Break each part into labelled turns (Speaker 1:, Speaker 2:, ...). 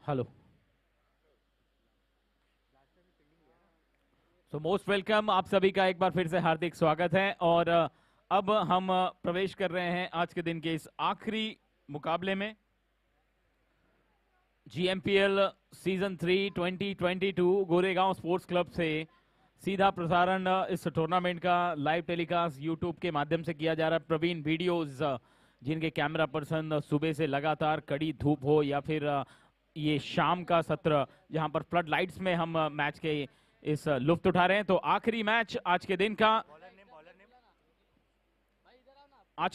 Speaker 1: Hello. So most welcome, आप सभी का एक बार फिर से हार्दिक स्वागत है। और अब हम प्रवेश कर रहे हैं आज के दिन के इस आखिरी मुकाबले में। जीएमपीएल सीजन 3 2022 गोरेगांव स्पोर्ट्स क्लब से सीधा प्रसारण इस टूर्नामेंट का लाइव टेलीकास्ट यूट्यूब के माध्यम से किया जा रहा है। प्रवीण वीडियोस, जिनके कैमरा पर्सन सुबह से लगातार कड़ी धूप हो या फिर ये शाम का सत्र जहां पर फ्लड लाइट्स में हम मैच के इस लुफ्त उठा रहे हैं। तो आखिरी मैच आज के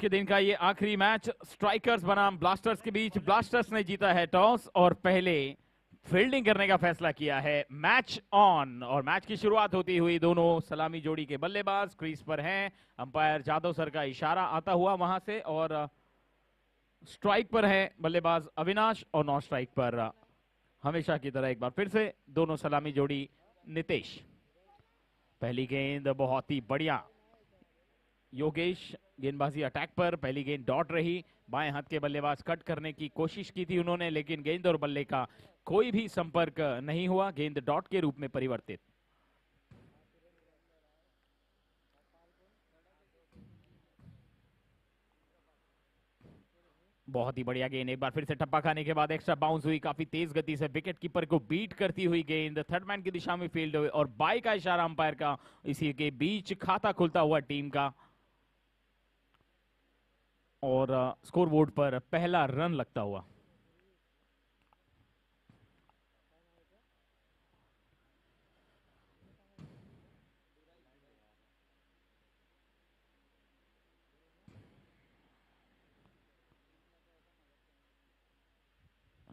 Speaker 1: दिन का ये आखिरी मैच स्ट्राइकर्स बनाम ब्लास्टर्स के बीच। ब्लास्टर्स ने जीता है टॉस और पहले फील्डिंग करने का फैसला किया है। Match on. और मैच की शुरुआत होती हुई दोनों सलामी जोड़ी के बल्लेबाज क्रीज पर हैं। अंपायर जादव सर का इशारा आता हुआ वहां से। और स्ट्राइक पर है बल्लेबाज अविनाश और नॉन स्ट्राइक पर हमेशा की तरह एक बार फिर से दोनों सलामी जोड़ी नितेश। पहली गेंद बहुत ही बढ़िया, योगेश गेंदबाजी अटैक पर। पहली गेंद डॉट रही, बाएं हाथ के बल्लेबाज कट करने की कोशिश की थी उन्होंने, लेकिन गेंद और बल्ले का कोई भी संपर्क नहीं हुआ। गेंद डॉट के रूप में परिवर्तित। बहुत ही बढ़िया गेंद, एक बार फिर से टप्पा खाने के बाद एक्स्ट्रा बाउंस हुई काफी तेज गति से। विकेट कीपर को बीट करती हुई गेंद थर्ड मैन की दिशा में फील्ड हुई और बाई का इशारा अंपायर का। इसी के बीच खाता खुलता हुआ टीम का और स्कोरबोर्ड पर पहला रन लगता हुआ।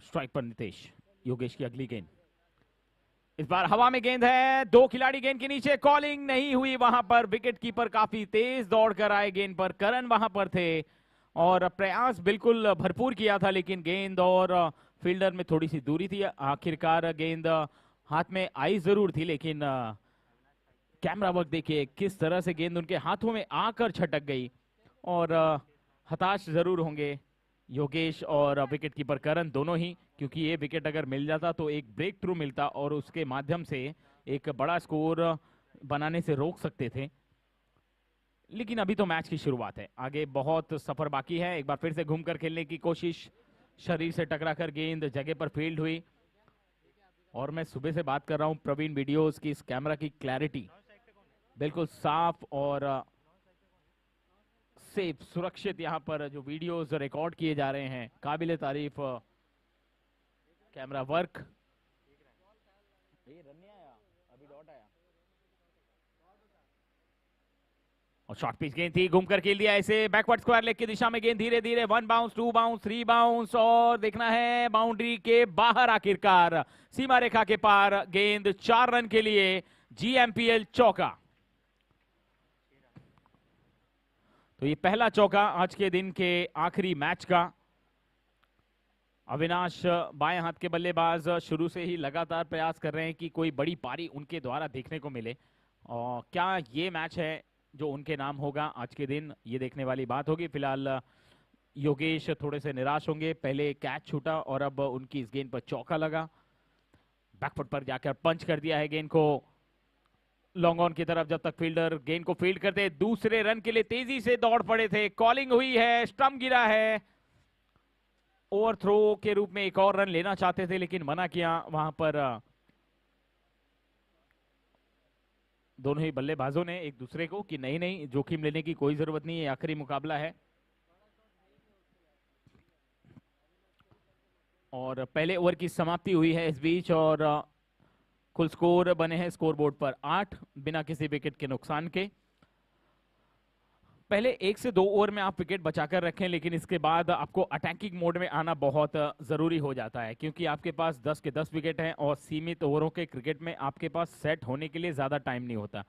Speaker 1: स्ट्राइक पर नितेश। योगेश की अगली गेंद, इस बार हवा में गेंद है, दो खिलाड़ी गेंद के नीचे। कॉलिंग नहीं हुई वहां पर। विकेट कीपर काफी तेज दौड़कर आए गेंद पर। करण वहां पर थे और प्रयास बिल्कुल भरपूर किया था, लेकिन गेंद और फील्डर में थोड़ी सी दूरी थी। आखिरकार गेंद हाथ में आई जरूर थी, लेकिन कैमरा वर्क देखिए किस तरह से गेंद उनके हाथों में आकर छटक गई। और हताश जरूर होंगे योगेश और विकेट कीपर करण दोनों ही, क्योंकि ये विकेट अगर मिल जाता तो एक ब्रेक थ्रू मिलता और उसके माध्यम से एक बड़ा स्कोर बनाने से रोक सकते थे। लेकिन अभी तो मैच की शुरुआत है, आगे बहुत सफर बाकी है। एक बार फिर से घूमकर खेलने की कोशिश, शरीर से टकराकर गेंद जगह पर फील्ड हुई। और मैं सुबह से बात कर रहा हूं प्रवीण वीडियोस की, इस कैमरा की क्लैरिटी बिल्कुल साफ और सेफ सुरक्षित। यहां पर जो वीडियोस रिकॉर्ड किए जा रहे हैं, काबिले तारीफ कैमरा वर्क। और शॉर्ट पिच गेंद थी, घूमकर खेल दिया ऐसे बैकवर्ड स्क्वायर लेग की दिशा में गेंद। धीरे धीरे 1 बाउंस, 2 बाउंस, 3 बाउंस और देखना है बाउंड्री के बाहर। आखिरकार सीमा रेखा के पार गेंद 4 रन के लिए। जीएमपीएल चौका। तो ये पहला चौका आज के दिन के आखिरी मैच का। अविनाश बाएं हाथ के बल्लेबाज शुरू से ही लगातार प्रयास कर रहे हैं कि कोई बड़ी पारी उनके द्वारा देखने को मिले। और क्या ये मैच है जो उनके नाम होगा आज के दिन, ये देखने वाली बात होगी। फिलहाल योगेश थोड़े से निराश होंगे, पहले कैच छूटा और अब उनकी इस गेंद पर चौका लगा। बैकफुट पर जाकर पंच कर दिया है गेंद को लॉन्ग ऑन की तरफ। जब तक फील्डर गेंद को फील्ड करते, दूसरे रन के लिए तेजी से दौड़ पड़े थे। कॉलिंग हुई है, स्टंप गिरा है। ओवर थ्रो के रूप में एक और रन लेना चाहते थे, लेकिन मना किया वहां पर दोनों ही बल्लेबाजों ने एक दूसरे को कि नहीं नहीं, जोखिम लेने की कोई जरूरत नहीं है, आखिरी मुकाबला है। और पहले ओवर की समाप्ति हुई है इस बीच और कुल स्कोर बने हैं स्कोरबोर्ड पर 8 बिना किसी विकेट के नुकसान के। पहले 1 से 2 ओवर में आप विकेट बचाकर रखें, लेकिन इसके बाद आपको अटैकिंग मोड में आना बहुत जरूरी हो जाता है, क्योंकि आपके पास 10 के 10 विकेट हैं और सीमित ओवरों के क्रिकेट में आपके पास सेट होने के लिए ज्यादा टाइम नहीं होता।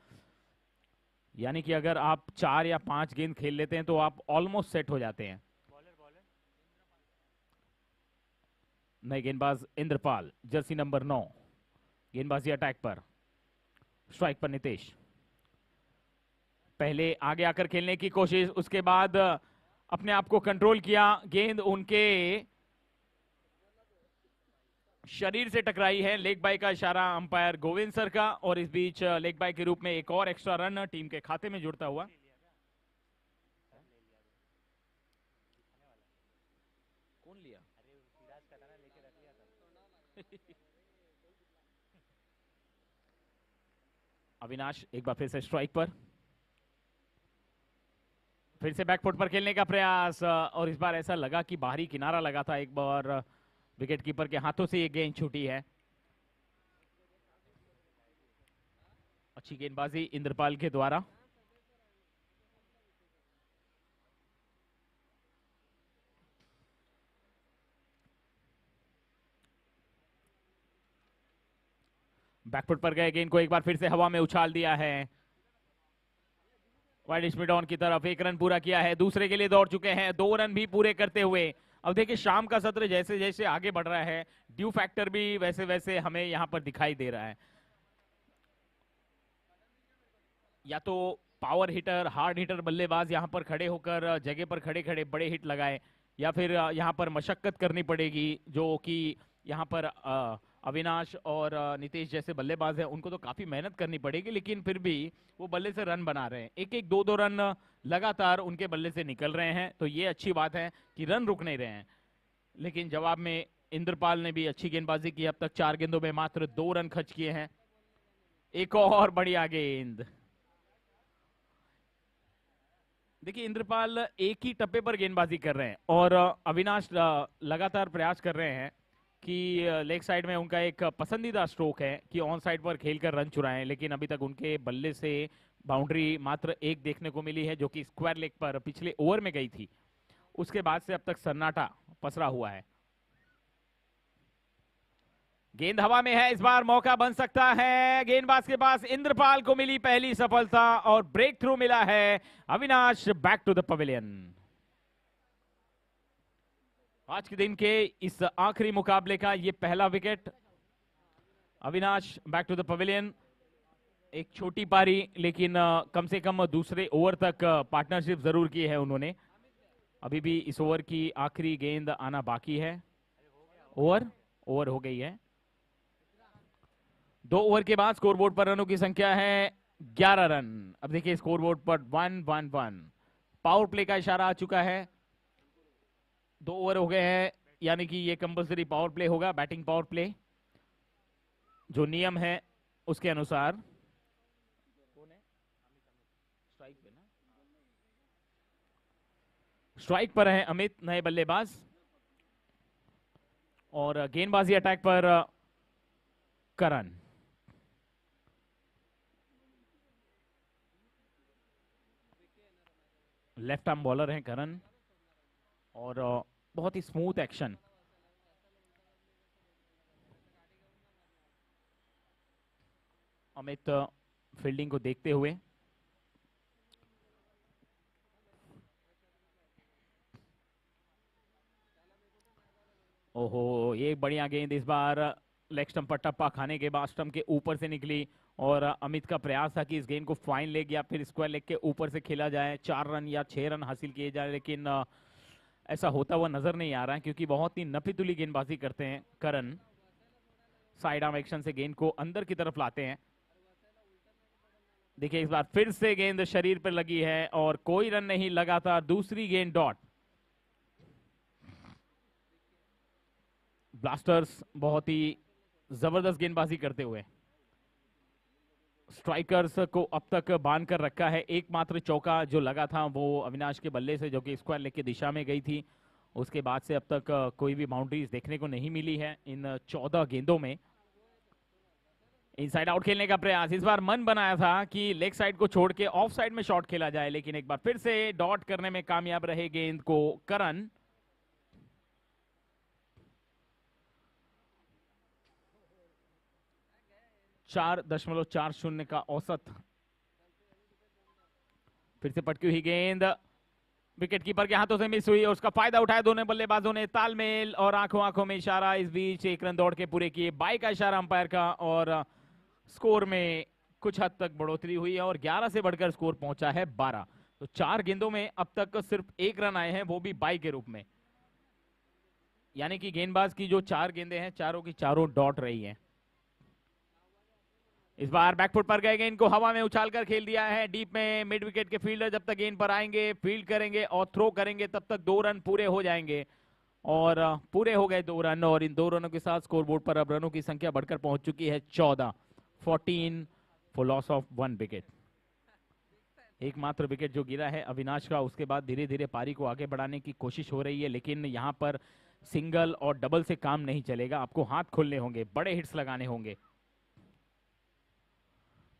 Speaker 1: यानी कि अगर आप 4 या 5 गेंद खेल लेते हैं तो आप ऑलमोस्ट सेट हो जाते हैं। नए गेंदबाज इंद्रपाल, जर्सी नंबर 9, गेंदबाजी अटैक पर। स्ट्राइक पर नितेश। पहले आगे आकर खेलने की कोशिश, उसके बाद अपने आप को कंट्रोल किया। गेंद उनके शरीर से टकराई है। लेग बाय का इशारा अंपायर गोविंद सर का, और इस बीच लेग बाय के रूप में एक और एक्स्ट्रा रन टीम के खाते में जुड़ता हुआ। कौन लिया? अविनाश एक बार फिर से स्ट्राइक पर, फिर से बैकफुट पर खेलने का प्रयास, और इस बार ऐसा लगा कि बाहरी किनारा लगा था एक बार, विकेट कीपर के हाथों से ये गेंद छूटी है। अच्छी गेंदबाजी इंद्रपाल के द्वारा। बैकफुट पर गए गेंद को एक बार फिर से हवा में उछाल दिया है वाइड स्मिड ऑन की तरफ। एक रन पूरा किया है, दूसरे के लिए दौड़ चुके हैं, 2 रन भी पूरे करते हुए। अब देखिए शाम का सत्र जैसे जैसे आगे बढ़ रहा है, ड्यू फैक्टर भी वैसे वैसे हमें यहां पर दिखाई दे रहा है। या तो पावर हिटर, हार्ड हिटर बल्लेबाज यहां पर खड़े होकर जगह पर खड़े खड़े बड़े हिट लगाए, या फिर यहां पर मशक्कत करनी पड़ेगी, जो कि यहां पर अविनाश और नितेश जैसे बल्लेबाज हैं उनको तो काफी मेहनत करनी पड़ेगी, लेकिन फिर भी वो बल्ले से रन बना रहे हैं। एक एक 2-2 रन लगातार उनके बल्ले से निकल रहे हैं, तो ये अच्छी बात है कि रन रुक नहीं रहे हैं। लेकिन जवाब में इंद्रपाल ने भी अच्छी गेंदबाजी की, अब तक 4 गेंदों में मात्र 2 रन खर्च किए हैं। एक और बढ़िया गेंद। देखिए इंद्रपाल एक ही टप्पे पर गेंदबाजी कर रहे हैं, और अविनाश लगातार प्रयास कर रहे हैं कि लेग साइड में उनका एक पसंदीदा स्ट्रोक है कि ऑन साइड पर खेलकर रन चुराएं, लेकिन अभी तक उनके बल्ले से बाउंड्री मात्र एक देखने को मिली है, जो कि स्क्वायर लेग पर पिछले ओवर में गई थी। उसके बाद से अब तक सन्नाटा पसरा हुआ है। गेंद हवा में है, इस बार मौका बन सकता है। गेंदबाज के पास इंद्रपाल को मिली पहली सफलता और ब्रेक थ्रू मिला है। Avinash back to the pavilion. आज के दिन के इस आखिरी मुकाबले का ये पहला wicket. Avinash back to the pavilion. एक छोटी पारी, लेकिन कम से कम दूसरे ओवर तक पार्टनरशिप जरूर की है उन्होंने। अभी भी इस ओवर की आखिरी गेंद आना बाकी है। ओवर हो गई है। 2 ओवर के बाद स्कोरबोर्ड पर रनों की संख्या है 11 रन। अब देखिए स्कोरबोर्ड पर 1-1-1। पावर प्ले का इशारा आ चुका है। 2 ओवर हो गए हैं, यानी कि ये कंपलसरी पावर प्ले होगा, बैटिंग पावर प्ले जो नियम है उसके अनुसार। कौन है स्ट्राइक पे? ना स्ट्राइक पर है अमित, नए बल्लेबाज, और गेंदबाजी अटैक पर करण। लेफ्ट आर्म बॉलर हैं करण, और बहुत ही स्मूथ एक्शन। अमित फील्डिंग को देखते हुए। ओहो, ये बढ़िया गेंद इस बार लेग स्टंप पर टप्पा खाने के बाद स्टंप के ऊपर से निकली, और अमित का प्रयास था कि इस गेंद को फाइन लेग या फिर स्क्वायर लेग के ऊपर से खेला जाए, 4 रन या 6 रन हासिल किए जाए, लेकिन ऐसा होता हुआ नजर नहीं आ रहा है, क्योंकि बहुत ही नफीतुली गेंदबाजी करते हैं करण। साइड आर्म एक्शन से गेंद को अंदर की तरफ लाते हैं। देखिए इस बार फिर से गेंद शरीर पर लगी है और कोई रन नहीं, लगातार दूसरी गेंद डॉट। ब्लास्टर्स बहुत ही जबरदस्त गेंदबाजी करते हुए स्ट्राइकर्स को अब तक बांध कर रखा है। एकमात्र चौका जो लगा था वो अविनाश के बल्ले से, जो कि स्क्वायर लेग की दिशा में गई थी। उसके बाद से अब तक कोई भी बाउंड्रीज देखने को नहीं मिली है इन 14 गेंदों में। इनसाइड आउट खेलने का प्रयास, इस बार मन बनाया था कि लेग साइड को छोड़ के ऑफ साइड में शॉट खेला जाए, लेकिन एक बार फिर से डॉट करने में कामयाब रहे गेंद को करण। .40 का औसत। फिर से पटकी हुई गेंद विकेट कीपर के हाथों से मिस हुई, और उसका फायदा उठाया दोनों बल्लेबाजों ने। तालमेल और आंखों आंखों में इशारा। इस बीच 1 रन दौड़ के पूरे किए, बाई का इशारा अंपायर का, और स्कोर में कुछ हद तक बढ़ोतरी हुई है और 11 से बढ़कर स्कोर पहुंचा है 12। तो 4 गेंदों में अब तक सिर्फ 1 रन आए हैं, वो भी बाई के रूप में। यानी कि गेंदबाज की जो 4 गेंदें हैं चारों की चारों डॉट रही हैं। इस बार बैकफुट पर गए, गेंद को हवा में उछालकर खेल दिया है डीप में। मिड विकेट के फील्डर जब तक गेंद पर आएंगे, फील्ड करेंगे और थ्रो करेंगे, तब तक 2 रन पूरे हो जाएंगे। और पूरे हो गए 2 रन, और इन 2 रनों के साथ स्कोरबोर्ड पर अब रनों की संख्या बढ़कर पहुंच चुकी है 14, 14 फॉर लॉस ऑफ 1 विकेट। एकमात्र विकेट जो गिरा है अविनाश का, उसके बाद धीरे धीरे पारी को आगे बढ़ाने की कोशिश हो रही है, लेकिन यहां पर सिंगल और डबल से काम नहीं चलेगा, आपको हाथ खोलने होंगे, बड़े हिट्स लगाने होंगे।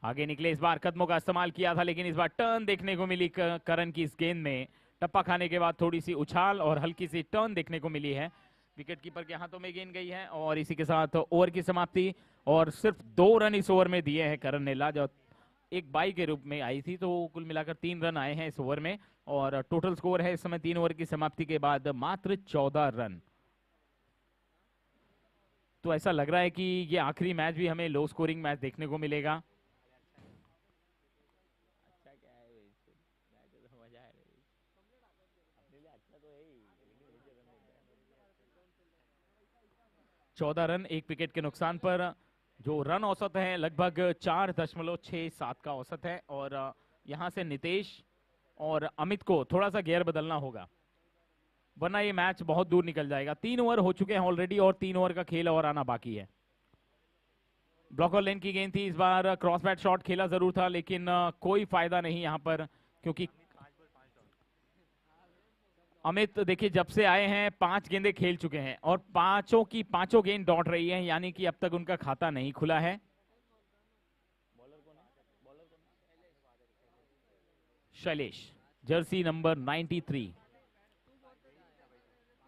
Speaker 1: आगे निकले, इस बार कदमों का इस्तेमाल किया था, लेकिन इस बार टर्न देखने को मिली करण की इस गेंद में। टप्पा खाने के बाद थोड़ी सी उछाल और हल्की सी टर्न देखने को मिली है। विकेट कीपर के हाथों में गेंद गई है और इसी के साथ ओवर की समाप्ति। और सिर्फ 2 रन इस ओवर में दिए हैं करण ने, जो एक बाई के रूप में आई थी, तो कुल मिलाकर 3 रन आए हैं इस ओवर में। और टोटल स्कोर है इस समय 3 ओवर की समाप्ति के बाद मात्र 14 रन। तो ऐसा लग रहा है कि ये आखिरी मैच भी हमें लो स्कोरिंग मैच देखने को मिलेगा। 14 रन 1 विकेट के नुकसान पर। जो रन औसत है लगभग 4.67 का औसत है। और यहां से नितेश और अमित को थोड़ा सा गियर बदलना होगा, वरना ये मैच बहुत दूर निकल जाएगा। 3 ओवर हो चुके हैं ऑलरेडी और 3 ओवर का खेल और आना बाकी है। ब्लॉक और लेन की गेंद थी, इस बार क्रॉस बैट शॉट खेला जरूर था, लेकिन कोई फायदा नहीं यहां पर, क्योंकि अमित देखिए जब से आए हैं 5 गेंदें खेल चुके हैं और पांचों की पांचों गेंद डॉट रही हैं, यानी कि अब तक उनका खाता नहीं खुला है। Shailesh, jersey number 93।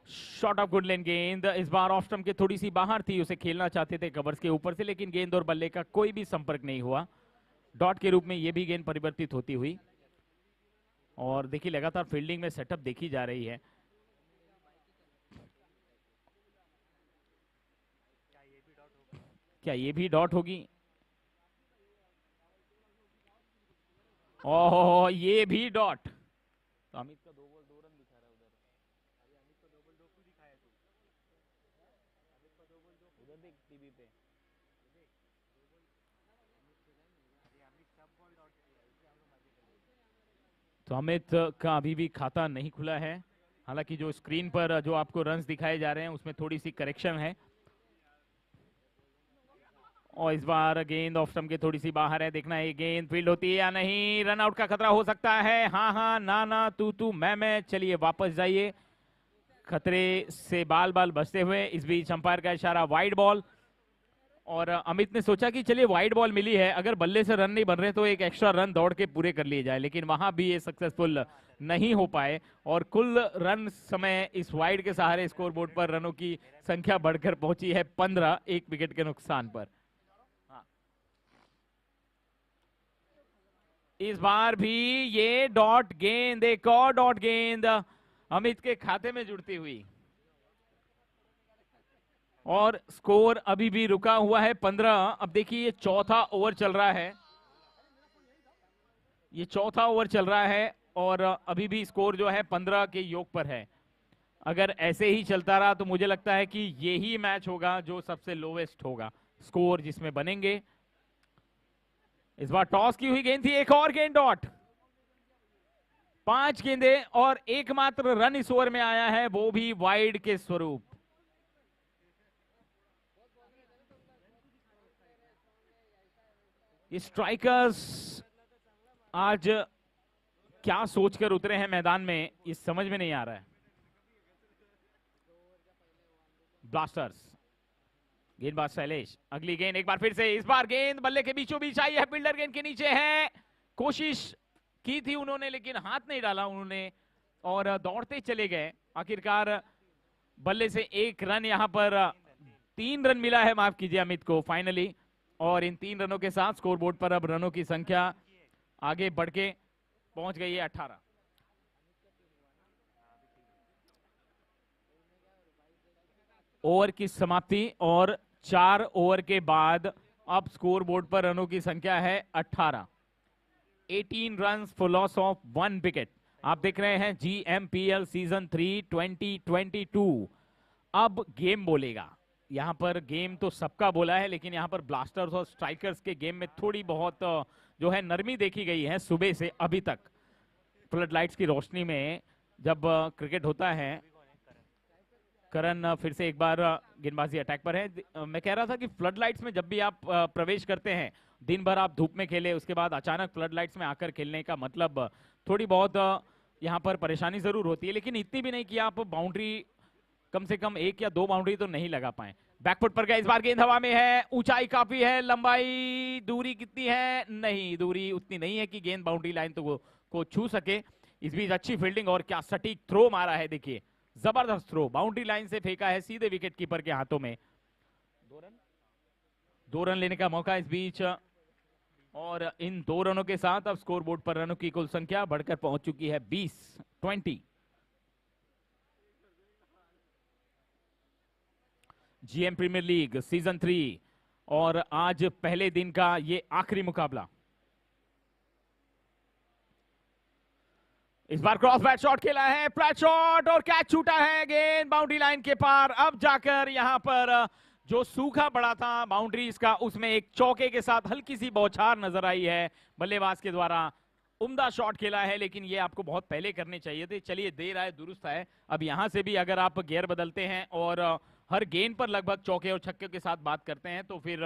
Speaker 1: Shot of good length गेंद, इस बार ऑफ स्टंप के थोड़ी सी बाहर थी, उसे खेलना चाहते थे कवर्स के ऊपर से, लेकिन गेंद और बल्ले का कोई भी संपर्क नहीं हुआ। डॉट के रूप में यह भी गेंद परिवर्तित होती हुई। और देखिए लगातार फील्डिंग में सेटअप देखी जा रही है। क्या ये भी डॉट होगी? ओह, ये भी डॉट। तो अमित का 2 बॉल 2 रन दिखा रहा है उधर। अमित का 2 बॉल 2 क्यों दिखाया तू? अमित का 2 बॉल 2 उधर देख टीवी पे। तो अमित का अभी भी खाता नहीं खुला है, हालांकि जो स्क्रीन पर जो आपको रन्स दिखाए जा रहे हैं उसमें थोड़ी सी करेक्शन है। और इस बार गेंद ऑफ स्टंप के थोड़ी सी बाहर है, देखना है गेंद फील्ड होती है या नहीं। रन आउट का खतरा हो सकता है। हाँ हाँ, ना ना, तू मैं, चलिए वापस जाइए, खतरे से बाल बाल बचते हुए। इस बीच अंपायर का इशारा वाइड बॉल, और अमित ने सोचा कि चलिए वाइड बॉल मिली है, अगर बल्ले से रन नहीं बन रहे तो एक एक्स्ट्रा रन दौड़ के पूरे कर लिए जाए, लेकिन वहां भी ये सक्सेसफुल नहीं हो पाए। और कुल रन समय इस वाइड के सहारे स्कोरबोर्ड पर रनों की संख्या बढ़कर पहुंची है 15, 1 विकेट के नुकसान पर। इस बार भी ये डॉट गेंद, एक और डॉट गेंद अमित के खाते में जुड़ती हुई, और स्कोर अभी भी रुका हुआ है 15। अब देखिए ये चौथा ओवर चल रहा है, ये चौथा ओवर चल रहा है और अभी भी स्कोर जो है 15 के योग पर है। अगर ऐसे ही चलता रहा तो मुझे लगता है कि यही मैच होगा जो सबसे लोवेस्ट होगा स्कोर जिसमें बनेंगे। इस बार टॉस की हुई गेंद थी, एक और गेंद डॉट। 5 गेंदें और एकमात्र रन इस ओवर में आया है, वो भी वाइड के स्वरूप। स्ट्राइकर्स आज क्या सोचकर उतरे हैं मैदान में, इस समझ में नहीं आ रहा है। ब्लास्टर्स, गेंदबाज शैलेश, अगली गेंद एक बार फिर से, इस बार गेंद बल्ले के बीचों बीच आई है, फील्डर गेंद के नीचे है। कोशिश की थी उन्होंने लेकिन हाथ नहीं डाला उन्होंने और दौड़ते चले गए। आखिरकार बल्ले से 1 रन, यहां पर 3 रन मिला है, माफ कीजिए अमित को फाइनली। और इन 3 रनों के साथ स्कोरबोर्ड पर अब रनों की संख्या आगे बढ़ के पहुंच गई है 18। ओवर की समाप्ति और 4 ओवर के बाद अब स्कोरबोर्ड पर रनों की संख्या है 18। 18 runs for loss of 1 wicket. आप देख रहे हैं GMPL सीजन 3 2022। अब गेम बोलेगा। यहाँ पर गेम तो सबका बोला है, लेकिन यहाँ पर ब्लास्टर्स और स्ट्राइकर्स के गेम में थोड़ी बहुत जो है नरमी देखी गई है सुबह से अभी तक। फ्लड लाइट्स की रोशनी में जब क्रिकेट होता है। करण फिर से एक बार गेंदबाजी अटैक पर है। मैं कह रहा था कि फ्लड लाइट्स में जब भी आप प्रवेश करते हैं, दिन भर आप धूप में खेले, उसके बाद अचानक फ्लड लाइट्स में आकर खेलने का मतलब थोड़ी बहुत यहाँ पर परेशानी जरूर होती है, लेकिन इतनी भी नहीं कि आप बाउंड्री कम से कम 1 या 2 बाउंड्री तो नहीं लगा पाए। बैकफुट पर गया, इस बार गेंद हवा में है, ऊंचाई काफी है, लंबाई दूरी कितनी है, नहीं दूरी उतनी नहीं है कि गेंद बाउंड्री लाइन तो को छू सके। इस बीच अच्छी फील्डिंग और क्या सटीक थ्रो मारा है, देखिए जबरदस्त थ्रो, बाउंड्री लाइन से फेंका है सीधे विकेट कीपर के हाथों में। 2 रन लेने का मौका इस बीच, और इन 2 रनों के साथ अब स्कोर बोर्ड पर रनों की कुल संख्या बढ़कर पहुंच चुकी है 20। जीएम प्रीमियर लीग सीजन 3 और आज पहले दिन का ये आखिरी मुकाबला। इस बार क्रॉस बैट शॉट खेला है, फ्लैट शॉट और कैच छूटा है, गेंद बाउंड्री लाइन के पार। अब जाकर यहां पर जो सूखा पड़ा था बाउंड्रीज का, उसमें एक चौके के साथ हल्की सी बौछार नजर आई है बल्लेबाज के द्वारा। उम्दा शॉट खेला है, लेकिन ये आपको बहुत पहले करने चाहिए थे। चलिए देर आए दुरुस्त है। अब यहां से भी अगर आप गियर बदलते हैं और हर गेंद पर लगभग चौके और छक्के के साथ बात करते हैं, तो फिर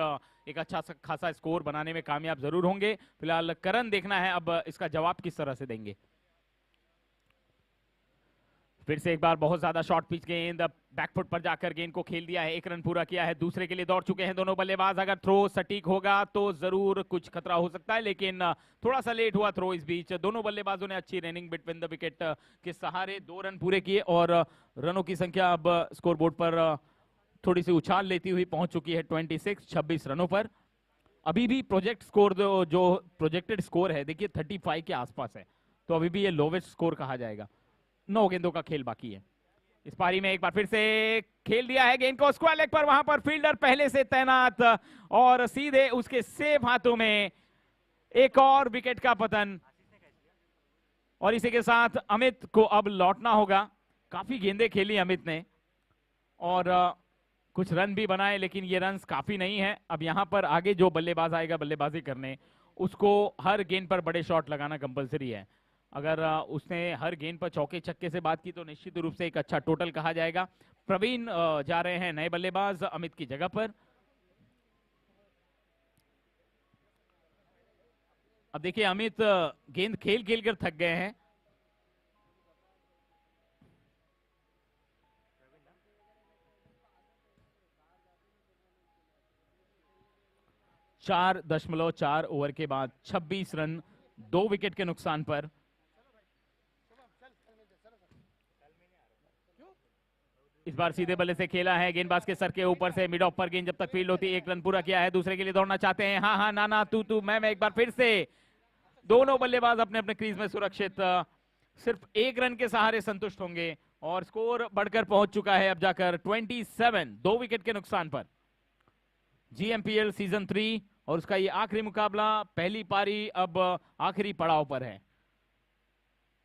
Speaker 1: एक अच्छा खासा स्कोर बनाने में कामयाब जरूर होंगे। फिलहाल करण देखना है अब इसका जवाब किस तरह से देंगे। फिर से एक बार बहुत ज्यादा शॉर्ट पिच गेंद, बैकफुट पर जाकर गेंद को खेल दिया है, 1 रन पूरा किया है। दूसरे के लिए दौड़ चुके हैं दोनों बल्लेबाज। अगर थ्रो सटीक होगा तो जरूर कुछ खतरा हो सकता है, लेकिन थोड़ा सा लेट हुआ थ्रो। इस बीच दोनों बल्लेबाजों ने अच्छी रनिंग बिटवीन द विकेट के सहारे 2 रन पूरे किए, और रनों की संख्या अब स्कोर बोर्ड पर थोड़ी सी उछाल लेती हुई पहुंच चुकी है 26 रनों पर। अभी भी प्रोजेक्ट स्कोर जो प्रोजेक्टेड स्कोर है, देखिए 35 के आसपास है, तो अभी भी ये लोवेस्ट स्कोर कहा जाएगा। 9 गेंदों का खेल बाकी है। इस पारी में एक बार फिर से खेल दिया है गेंद को स्क्वायर लेग पर, वहां पर फील्डर पहले से तैनात और सीधे उसके सेफ हाथों में एक और विकेट का पतन। और इसी के साथ अमित को अब लौटना होगा। काफी गेंदें खेली अमित ने और कुछ रन भी बनाए, लेकिन ये रन्स काफी नहीं है। अब यहां पर आगे जो बल्लेबाज आएगा बल्लेबाजी करने, उसको हर गेंद पर बड़े शॉट लगाना कंपलसरी है। अगर उसने हर गेंद पर चौके छक्के से बात की तो निश्चित रूप से एक अच्छा टोटल कहा जाएगा। प्रवीण जा रहे हैं नए बल्लेबाज अमित की जगह पर। अब देखिए अमित गेंद खेल खेल कर थक गए हैं। चार 4.4 ओवर के बाद 26 रन 2 विकेट के नुकसान पर। इस बार सीधे बल्ले से खेला है, गेंदबाज के सर के ऊपर से मिड ऑफ पर गेंद जब तक फील्ड होती है। 1 रन पूरा किया है। दूसरे के लिए दौड़ना चाहते हैं, हाँ हाँ नाना तू मैं एक बार फिर से दोनों बल्लेबाज अपने अपने क्रीज में सुरक्षित, सिर्फ 1 रन के सहारे संतुष्ट होंगे और स्कोर बढ़कर पहुंच चुका है अब जाकर 27 2 विकेट के नुकसान पर। जीएमपीएल सीजन 3 और उसका ये आखिरी मुकाबला, पहली पारी अब आखिरी पड़ाव पर है।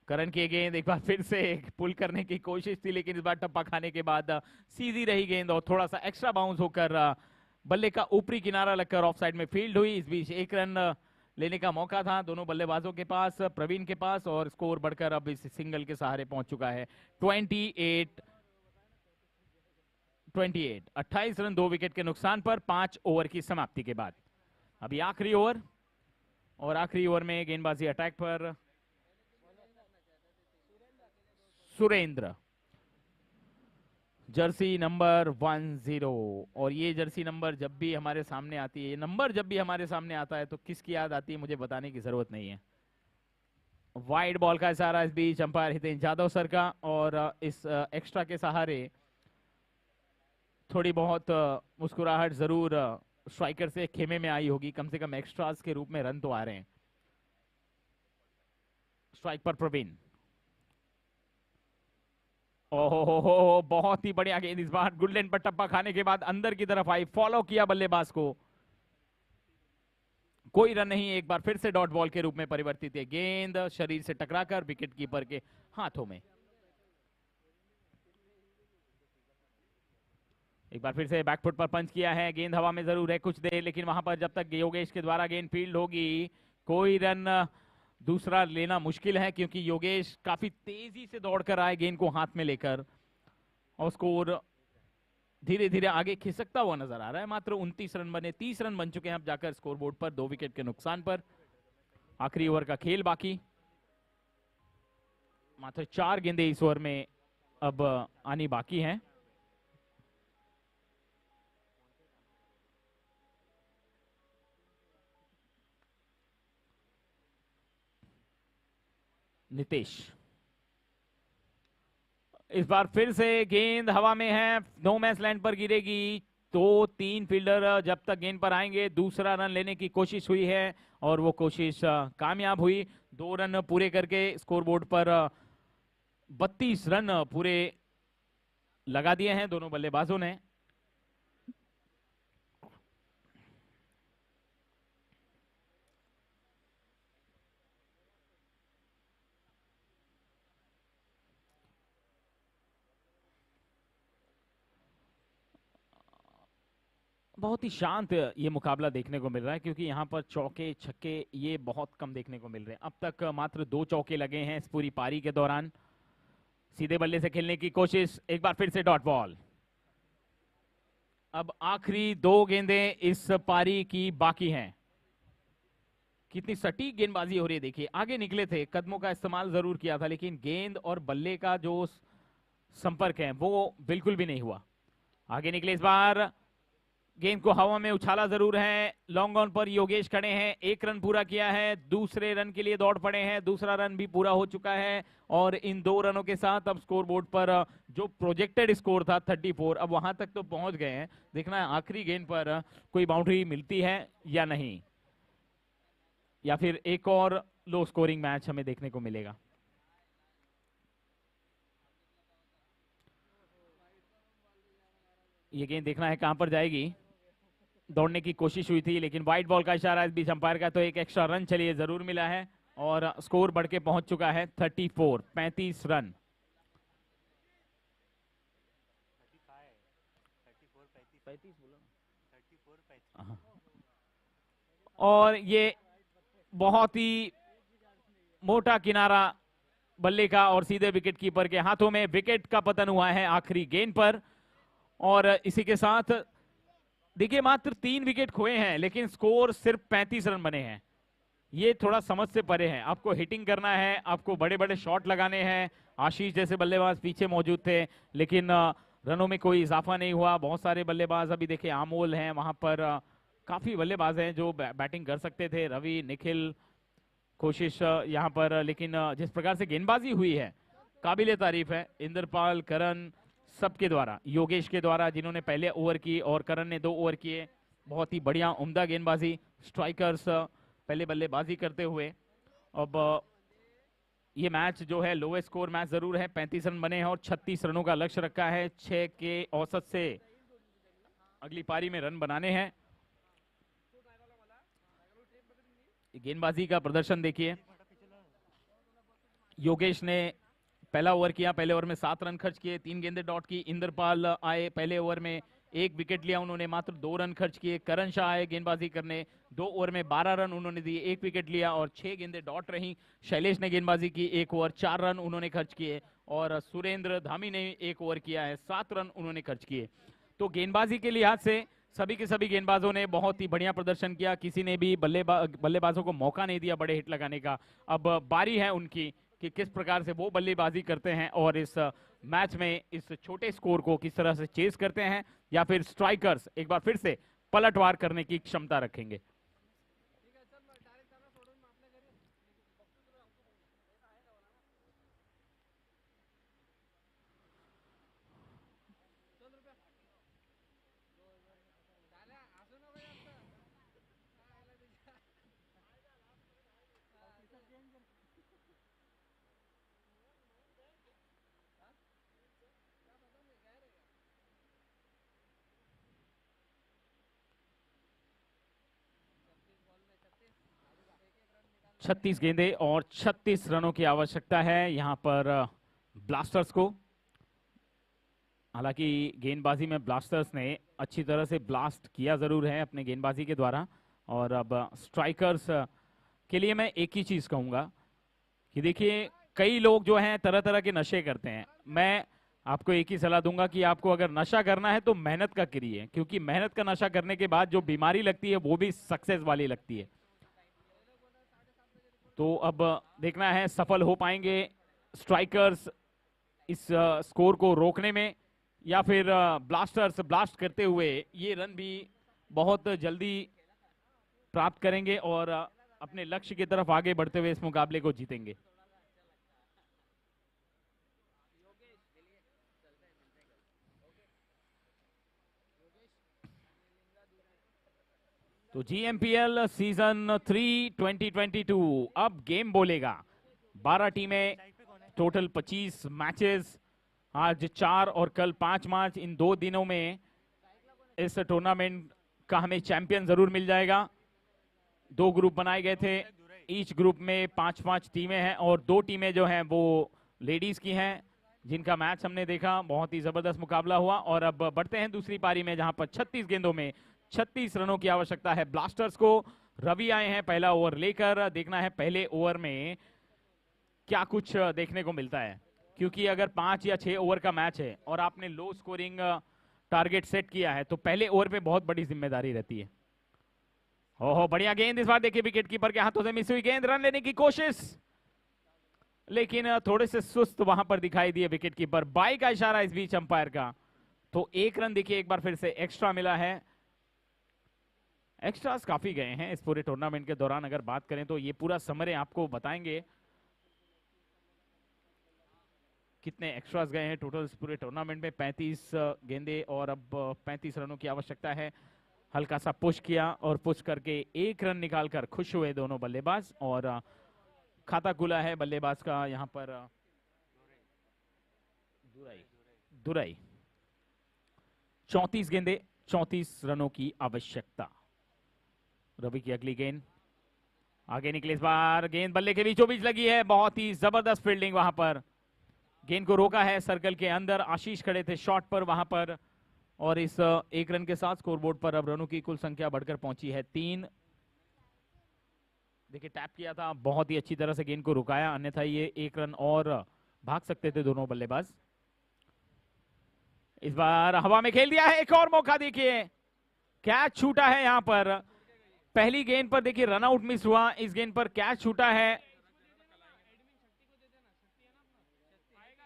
Speaker 1: करण की गेंद एक बार फिर से पुल करने की कोशिश थी, लेकिन इस बार टप्पा खाने के बाद सीधी रही गेंद और थोड़ा सा एक्स्ट्रा बाउंस होकर बल्ले का ऊपरी किनारा लगकर ऑफ साइड में फील्ड हुई। इस बीच 1 रन लेने का मौका था दोनों बल्लेबाजों के पास, प्रवीण के पास, और स्कोर बढ़कर अब इस सिंगल के सहारे पहुंच चुका है 28 28 रन 2 विकेट के नुकसान पर 5 ओवर की समाप्ति के बाद। अभी आखिरी ओवर, और आखिरी ओवर में गेंदबाजी अटैक पर सुरेंद्र, जर्सी नंबर 10। और ये जर्सी नंबर जब भी हमारे सामने आती है, ये नंबर जब भी हमारे सामने आता है तो किसकी याद आती है मुझे बताने की जरूरत नहीं है। वाइड बॉल का इशारा इस बीच अंपायर हितेंद्र जादव सर का, और इस एक्स्ट्रा के सहारे थोड़ी बहुत मुस्कुराहट जरूर स्ट्राइकर से खेमे में आई होगी। कम से कम एक्स्ट्रास के रूप में रन तो आ रहे हैं। स्ट्राइक पर प्रवीण, ओहो बहुत ही बढ़िया गेंद इस बार गुडलैंड पर टप्पा खाने के बाद अंदर की तरफ आई, फॉलो किया बल्लेबाज को, कोई रन नहीं। एक बार फिर से डॉट बॉल के रूप में परिवर्तित है गेंद, शरीर से टकराकर विकेट कीपर के हाथों में। एक बार फिर से बैकफुट पर पंच किया है, गेंद हवा में जरूर है कुछ देर, लेकिन वहां पर जब तक योगेश के द्वारा गेंद फील्ड होगी कोई रन दूसरा लेना मुश्किल है, क्योंकि योगेश काफी तेजी से दौड़कर आए गेंद को हाथ में लेकर, और स्कोर धीरे धीरे आगे खिसकता हुआ नजर आ रहा है। मात्र 29 रन बने, 30 रन बन चुके हैं अब जाकर स्कोरबोर्ड पर 2 विकेट के नुकसान पर। आखिरी ओवर का खेल बाकी, मात्र 4 गेंदें इस ओवर में अब आनी बाकी हैं। नितेश, इस बार फिर से गेंद हवा में है, नो मैच लैंड पर गिरेगी, तो 3 फील्डर जब तक गेंद पर आएंगे दूसरा रन लेने की कोशिश हुई है और वो कोशिश कामयाब हुई। 2 रन पूरे करके स्कोरबोर्ड पर 32 रन पूरे लगा दिए हैं दोनों बल्लेबाजों ने। बहुत ही शांत ये मुकाबला देखने को मिल रहा है, क्योंकि यहाँ पर चौके छक्के ये बहुत कम देखने को मिल रहे हैं। अब तक मात्र 2 चौके लगे हैं इस पूरी पारी के दौरान। सीधे बल्ले से खेलने की कोशिश, एक बार फिर से डॉट बॉल। अब आखिरी 2 गेंदें इस पारी की बाकी हैं। कितनी सटीक गेंदबाजी हो रही है देखिए, आगे निकले थे, कदमों का इस्तेमाल जरूर किया था, लेकिन गेंद और बल्ले का जो संपर्क है वो बिल्कुल भी नहीं हुआ। आगे निकले, इस बार गेंद को हवा में उछाला जरूर है, लॉन्ग ऑन पर योगेश खड़े हैं, 1 रन पूरा किया है, दूसरे रन के लिए दौड़ पड़े हैं, दूसरा रन भी पूरा हो चुका है, और इन 2 रनों के साथ अब स्कोरबोर्ड पर जो प्रोजेक्टेड स्कोर था 34, अब वहां तक तो पहुंच गए हैं। देखना है आखिरी गेंद पर कोई बाउंड्री मिलती है या नहीं, या फिर एक और लो स्कोरिंग मैच हमें देखने को मिलेगा। ये गेंद देखना है कहां पर जाएगी, दौड़ने की कोशिश हुई थी, लेकिन वाइट बॉल का इशारा इस बीच अंपायर का, तो एक एक्स्ट्रा रन चलिए जरूर मिला है और स्कोर बढ़ के पहुंच चुका है 34, 35 रन। और ये बहुत ही मोटा किनारा बल्ले का और सीधे विकेट कीपर के हाथों में, विकेट का पतन हुआ है आखिरी गेंद पर। और इसी के साथ देखिए मात्र 3 विकेट खोए हैं, लेकिन स्कोर सिर्फ 35 रन बने हैं। ये थोड़ा समझ से परे है, आपको हिटिंग करना है, आपको बड़े बड़े शॉट लगाने हैं। आशीष जैसे बल्लेबाज पीछे मौजूद थे, लेकिन रनों में कोई इजाफा नहीं हुआ। बहुत सारे बल्लेबाज अभी देखिए, आमोल हैं वहां पर, काफी बल्लेबाज हैं जो बैटिंग कर सकते थे, रवि, निखिल, कोशिश यहाँ पर, लेकिन जिस प्रकार से गेंदबाजी हुई है काबिले तारीफ है। इंद्रपाल, करण, सबके द्वारा, योगेश के द्वारा जिन्होंने पहले ओवर की और करण ने 2 ओवर किए, बहुत ही बढ़िया उम्दा गेंदबाजी। स्ट्राइकर्स पहले बल्लेबाजी करते हुए। अब ये मैच जो है लोवेस्ट स्कोर मैच जरूर है, 35 रन बने हैं और 36 रनों का लक्ष्य रखा है। 6 के औसत से अगली पारी में रन बनाने हैं। गेंदबाजी का प्रदर्शन देखिए, योगेश ने पहला ओवर किया, पहले ओवर में 7 रन खर्च किए, 3 गेंदें डॉट की। इंद्रपाल आए, पहले ओवर में 1 विकेट लिया उन्होंने, मात्र 2 रन खर्च किए। करण शाह आए गेंदबाजी करने, 2 ओवर में 12 रन उन्होंने दिए, 1 विकेट लिया और 6 गेंदें डॉट रही। शैलेश ने गेंदबाजी की, 1 ओवर 4 रन उन्होंने खर्च किए, और सुरेंद्र धामी ने 1 ओवर किया है, 7 रन उन्होंने खर्च किए। तो गेंदबाजी के लिहाज से सभी के सभी गेंदबाजों ने बहुत ही बढ़िया प्रदर्शन किया, किसी ने भी बल्लेबाजों को मौका नहीं दिया बड़े हिट लगाने का। अब बारी है उनकी कि किस प्रकार से वो बल्लेबाजी करते हैं और इस मैच में इस छोटे स्कोर को किस तरह से चेस करते हैं, या फिर स्ट्राइकर्स एक बार फिर से पलटवार करने की क्षमता रखेंगे। छत्तीस गेंदें और 36 रनों की आवश्यकता है यहां पर ब्लास्टर्स को। हालांकि गेंदबाजी में ब्लास्टर्स ने अच्छी तरह से ब्लास्ट किया जरूर है अपने गेंदबाजी के द्वारा। और अब स्ट्राइकर्स के लिए मैं एक ही चीज कहूंगा कि देखिए कई लोग जो हैं तरह तरह के नशे करते हैं। मैं आपको एक ही सलाह दूंगा कि आपको अगर नशा करना है तो मेहनत का करिए, क्योंकि मेहनत का नशा करने के बाद जो बीमारी लगती है वो भी सक्सेस वाली लगती है। तो अब देखना है सफल हो पाएंगे स्ट्राइकर्स इस स्कोर को रोकने में, या फिर ब्लास्टर्स ब्लास्ट करते हुए ये रन भी बहुत जल्दी प्राप्त करेंगे और अपने लक्ष्य की तरफ आगे बढ़ते हुए इस मुकाबले को जीतेंगे। तो GMPL सीजन 3 2022 अब गेम बोलेगा। 12 टीमें, टोटल 25 मैचेस, आज 4 और कल 5 मैच। इन 2 दिनों में इस टूर्नामेंट का हमें चैंपियन जरूर मिल जाएगा। 2 ग्रुप बनाए गए थे, ईच ग्रुप में 5-5 टीमें हैं और 2 टीमें जो हैं वो लेडीज की हैं, जिनका मैच हमने देखा। बहुत ही जबरदस्त मुकाबला हुआ। और अब बढ़ते हैं दूसरी पारी में, जहां पर 36 गेंदों में 36 रनों की आवश्यकता है ब्लास्टर्स को। रवि आए हैं पहला ओवर लेकर। देखना है पहले ओवर में क्या कुछ देखने को मिलता है, क्योंकि अगर 5 या 6 ओवर का मैच है और आपने लो स्कोरिंग टारगेट सेट किया है तो पहले ओवर पे बहुत बड़ी जिम्मेदारी रहती है। ओहो बढ़िया गेंद इस बार देखिए विकेट कीपर के हाथों से मिस हुई गेंद। रन लेने की कोशिश, लेकिन थोड़े से सुस्त वहां पर दिखाई दिए विकेट कीपर। बाई का इशारा इस बीच अंपायर का। तो 1 रन देखिए एक बार फिर से एक्स्ट्रा मिला है। एक्स्ट्रास काफी गए हैं इस पूरे टूर्नामेंट के दौरान। अगर बात करें तो ये पूरा समरी आपको बताएंगे कितने एक्स्ट्रास गए हैं टोटल इस पूरे टूर्नामेंट में। 35 गेंदे और अब 35 रनों की आवश्यकता है। हल्का सा पुश किया और पुश करके 1 रन निकालकर खुश हुए दोनों बल्लेबाज। और खाता खुला है बल्लेबाज का यहां पर दुराई। 34 गेंदे 34 रनों की आवश्यकता। रवि की अगली गेंद आगे निकले, इस बार गेंद बल्ले के बीचों बीच लगी है। बहुत ही जबरदस्त फील्डिंग वहां पर, गेंद को रोका है सर्कल के अंदर। आशीष खड़े थे शॉट पर वहां पर। और इस 1 रन के साथ स्कोरबोर्ड पर अब रनों की कुल संख्या बढ़कर पहुंची है 3। देखिए टैप किया था, बहुत ही अच्छी तरह से गेंद को रुकाया, अन्यथा ये 1 रन और भाग सकते थे दोनों बल्लेबाज। इस बार हवा में खेल दिया है, एक और मौका देखिए, कैच छूटा है यहां पर। पहली गेंद पर देखिए रन आउट मिस हुआ, इस गेंद पर कैच छूटा है।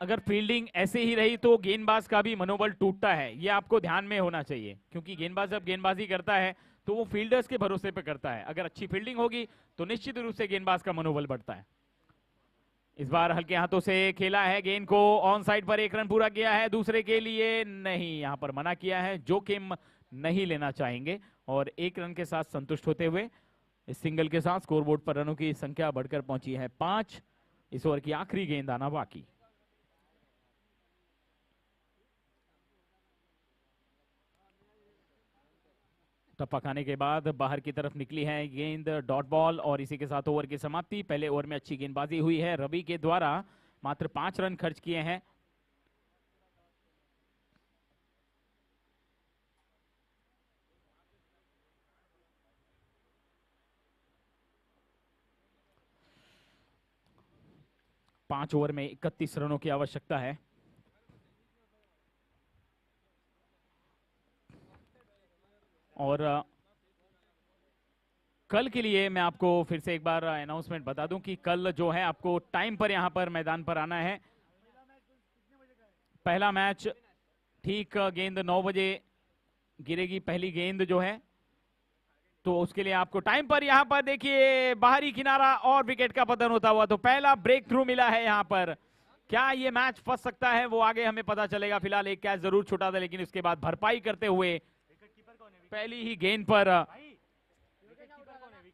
Speaker 1: अगर फील्डिंग ऐसे ही रही तो गेंदबाज का भी मनोबल टूटता है, ये आपको ध्यान में होना चाहिए, क्योंकि गेंदबाज जब गेंदबाजी करता है तो वो फील्डर्स के भरोसे पे करता है। अगर अच्छी फील्डिंग होगी तो निश्चित रूप से गेंदबाज का मनोबल बढ़ता है। इस बार हल्के हाथों से खेला है गेंद को, ऑन साइड पर 1 रन पूरा किया है। दूसरे के लिए नहीं, यहां पर मना किया है, जोखिम नहीं लेना चाहेंगे और 1 रन के साथ संतुष्ट होते हुए इस सिंगल के साथ स्कोरबोर्ड पर रनों की संख्या बढ़कर पहुंची है 5। इस ओवर की आखिरी गेंद आना बाकी। टप्पा खाने के बाद बाहर की तरफ निकली है गेंद, डॉट बॉल, और इसी के साथ ओवर की समाप्ति। पहले ओवर में अच्छी गेंदबाजी हुई है रवि के द्वारा, मात्र 5 रन खर्च किए हैं। पांच ओवर में 31 रनों की आवश्यकता है। और कल के लिए मैं आपको फिर से एक बार अनाउंसमेंट बता दूं कि कल जो है आपको टाइम पर यहां पर मैदान पर आना है। पहला मैच ठीक गेंद 9 बजे गिरेगी पहली गेंद जो है, तो उसके लिए आपको टाइम पर यहां पर देखिए बाहरी किनारा और विकेट का पतन होता हुआ। तो पहला ब्रेक थ्रू मिला है यहां पर। क्या ये मैच फंस सकता है वो आगे हमें पता चलेगा। फिलहाल एक कैच जरूर छूटा था, लेकिन उसके बाद भरपाई करते हुए पहली ही गेंद पर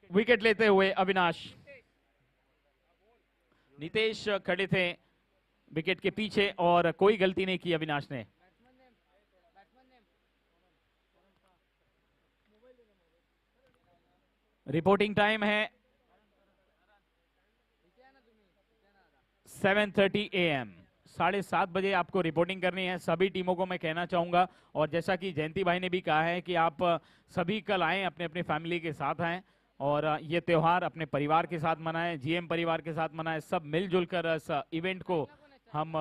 Speaker 1: विकेट लेते हुए अविनाश। नितेश खड़े थे विकेट के पीछे और कोई गलती नहीं की अविनाश ने। रिपोर्टिंग टाइम है 7:30 AM। 7:30 बजे आपको रिपोर्टिंग करनी है। सभी टीमों को मैं कहना चाहूंगा, और जैसा कि जयंती भाई ने भी कहा है कि आप सभी कल आएं, अपने अपने फैमिली के साथ आएं और ये त्योहार अपने परिवार के साथ मनाएं, जीएम परिवार के साथ मनाएं। सब मिलजुल कर इस इवेंट को हम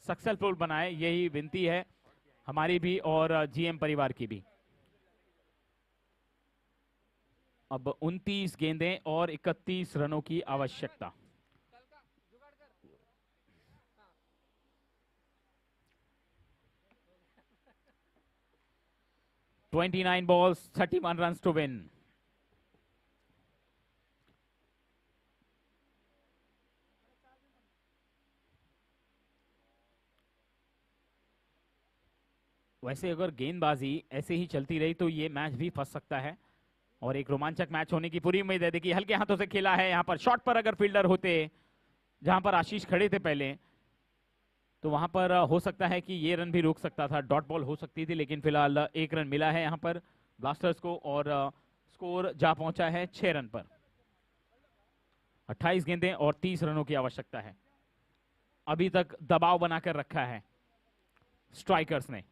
Speaker 1: सक्सेसफुल बनाएं, यही विनती है हमारी भी और जीएम परिवार की भी। अब 29 गेंदें और 31 रनों की आवश्यकता। "29 balls, 31 runs to win." वैसे अगर गेंदबाजी ऐसे ही चलती रही तो ये मैच भी फंस सकता है और एक रोमांचक मैच होने की पूरी उम्मीद है। देखिए हल्के हाथों से खेला है, यहाँ पर शॉट पर अगर फील्डर होते जहां पर आशीष खड़े थे पहले, तो वहां पर हो सकता है कि ये रन भी रोक सकता था, डॉट बॉल हो सकती थी, लेकिन फिलहाल 1 रन मिला है यहाँ पर ब्लास्टर्स को और स्कोर जा पहुंचा है 6 रन पर। 28 गेंदें और 30 रनों की आवश्यकता है। अभी तक दबाव बनाकर रखा है स्ट्राइकर्स ने।